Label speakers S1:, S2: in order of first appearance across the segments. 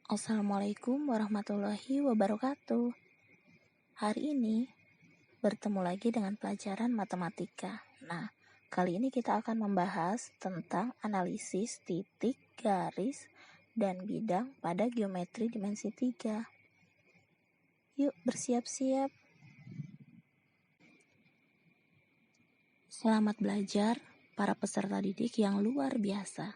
S1: Assalamualaikum warahmatullahi wabarakatuh. Hari ini bertemu lagi dengan pelajaran matematika. Nah, kali ini kita akan membahas tentang analisis titik, garis, dan bidang pada geometri dimensi 3. Yuk bersiap-siap. Selamat belajar para peserta didik yang luar biasa.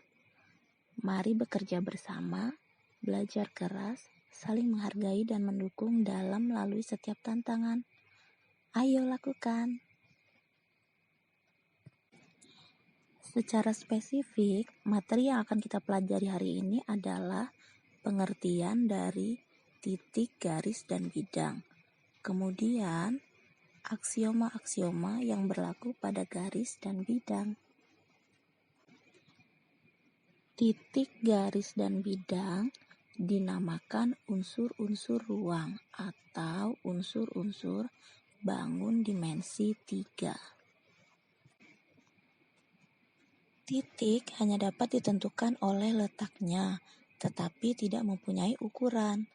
S1: Mari bekerja bersama, belajar keras, saling menghargai dan mendukung dalam melalui setiap tantangan. Ayo lakukan. Secara spesifik, materi yang akan kita pelajari hari ini adalah pengertian dari titik, garis, dan bidang. Kemudian, aksioma-aksioma yang berlaku pada garis dan bidang. Titik, garis, dan bidang dinamakan unsur-unsur ruang atau unsur-unsur bangun dimensi 3. Titik hanya dapat ditentukan oleh letaknya, tetapi tidak mempunyai ukuran.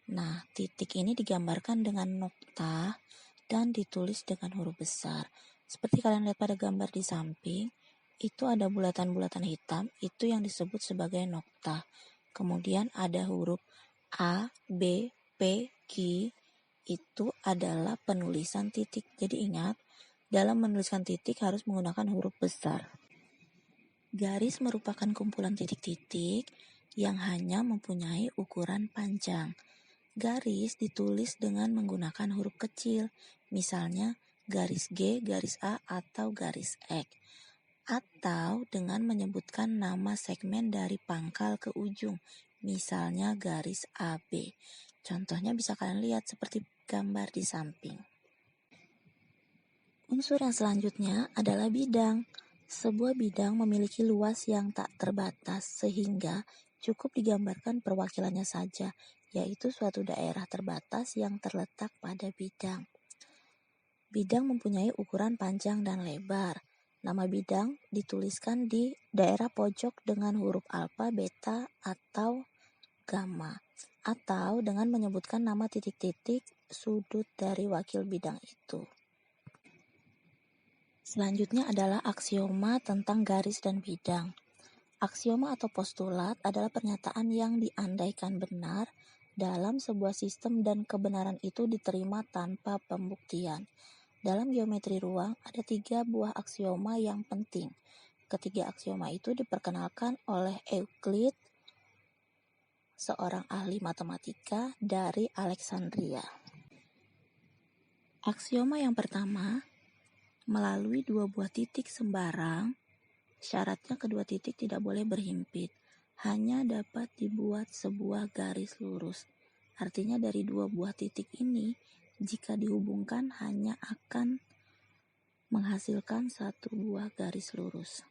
S1: Nah, titik ini digambarkan dengan nokta dan ditulis dengan huruf besar. Seperti kalian lihat pada gambar di samping, itu ada bulatan-bulatan hitam, itu yang disebut sebagai nokta. Kemudian ada huruf A, B, P, Q, itu adalah penulisan titik. Jadi ingat, dalam menuliskan titik harus menggunakan huruf besar. Garis merupakan kumpulan titik-titik yang hanya mempunyai ukuran panjang. Garis ditulis dengan menggunakan huruf kecil, misalnya garis G, garis A, atau garis X. Atau dengan menyebutkan nama segmen dari pangkal ke ujung, misalnya garis AB. Contohnya bisa kalian lihat seperti gambar di samping. Unsur yang selanjutnya adalah bidang. Sebuah bidang memiliki luas yang tak terbatas sehingga cukup digambarkan perwakilannya saja, yaitu suatu daerah terbatas yang terletak pada bidang. Bidang mempunyai ukuran panjang dan lebar. Nama bidang dituliskan di daerah pojok dengan huruf alfa, beta, atau gamma, atau dengan menyebutkan nama titik-titik sudut dari wakil bidang itu. Selanjutnya adalah aksioma tentang garis dan bidang. Aksioma atau postulat adalah pernyataan yang diandaikan benar dalam sebuah sistem dan kebenaran itu diterima tanpa pembuktian. Dalam geometri ruang ada 3 buah aksioma yang penting. Ketiga aksioma itu diperkenalkan oleh Euclid, seorang ahli matematika dari Alexandria. Aksioma yang pertama, melalui 2 buah titik sembarang, syaratnya kedua titik tidak boleh berhimpit, hanya dapat dibuat sebuah garis lurus. Artinya dari 2 buah titik ini, jika dihubungkan hanya akan menghasilkan 1 buah garis lurus.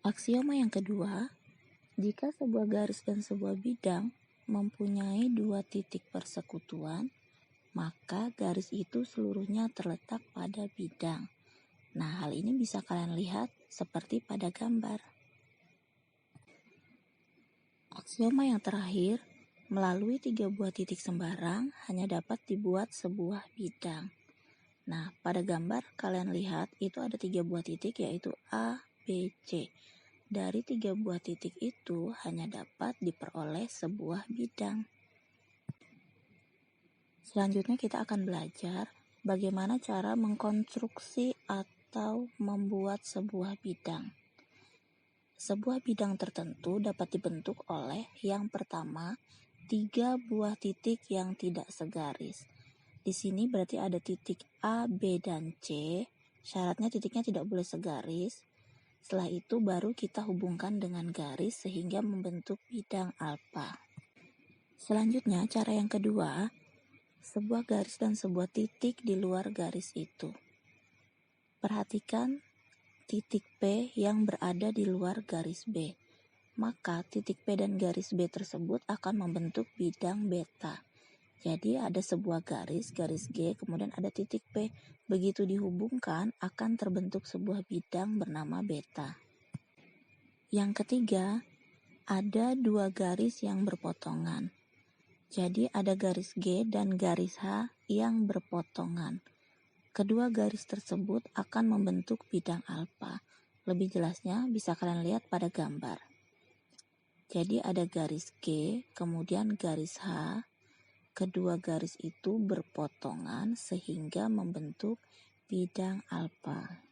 S1: Aksioma yang kedua, jika sebuah garis dan sebuah bidang mempunyai 2 titik persekutuan, maka garis itu seluruhnya terletak pada bidang. Nah, hal ini bisa kalian lihat seperti pada gambar. Aksioma yang terakhir, melalui 3 buah titik sembarang hanya dapat dibuat sebuah bidang. Nah, pada gambar kalian lihat itu ada 3 buah titik yaitu A, B, C. Dari 3 buah titik itu hanya dapat diperoleh sebuah bidang. Selanjutnya kita akan belajar bagaimana cara mengkonstruksi atau membuat sebuah bidang. Sebuah bidang tertentu dapat dibentuk oleh yang pertama, 3 buah titik yang tidak segaris. Di sini berarti ada titik A, B, dan C. Syaratnya titiknya tidak boleh segaris. Setelah itu baru kita hubungkan dengan garis sehingga membentuk bidang alfa. Selanjutnya cara yang kedua, sebuah garis dan sebuah titik di luar garis itu. Perhatikan titik P yang berada di luar garis B. Maka titik P dan garis B tersebut akan membentuk bidang beta. Jadi ada sebuah garis G, kemudian ada titik P. Begitu dihubungkan akan terbentuk sebuah bidang bernama beta. Yang ketiga, ada dua garis yang berpotongan. Jadi ada garis G dan garis H yang berpotongan. Kedua garis tersebut akan membentuk bidang alfa. Lebih jelasnya bisa kalian lihat pada gambar. Jadi ada garis G, kemudian garis H. Kedua garis itu berpotongan sehingga membentuk bidang alfa.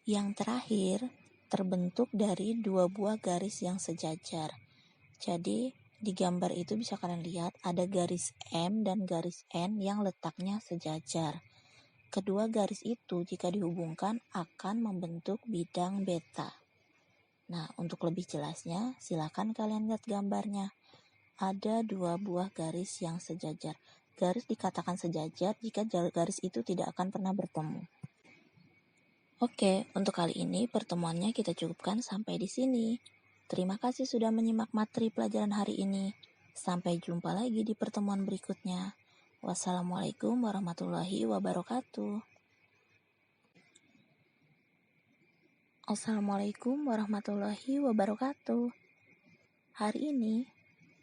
S1: Yang terakhir, terbentuk dari dua buah garis yang sejajar. Jadi, di gambar itu bisa kalian lihat ada garis M dan garis N yang letaknya sejajar. Kedua garis itu jika dihubungkan akan membentuk bidang beta. Nah, untuk lebih jelasnya, silakan kalian lihat gambarnya. Ada dua buah garis yang sejajar. Garis dikatakan sejajar jika garis itu tidak akan pernah bertemu. Oke, untuk kali ini pertemuannya kita cukupkan sampai di sini. Terima kasih sudah menyimak materi pelajaran hari ini. Sampai jumpa lagi di pertemuan berikutnya. Wassalamualaikum warahmatullahi wabarakatuh. Assalamualaikum warahmatullahi wabarakatuh. Hari ini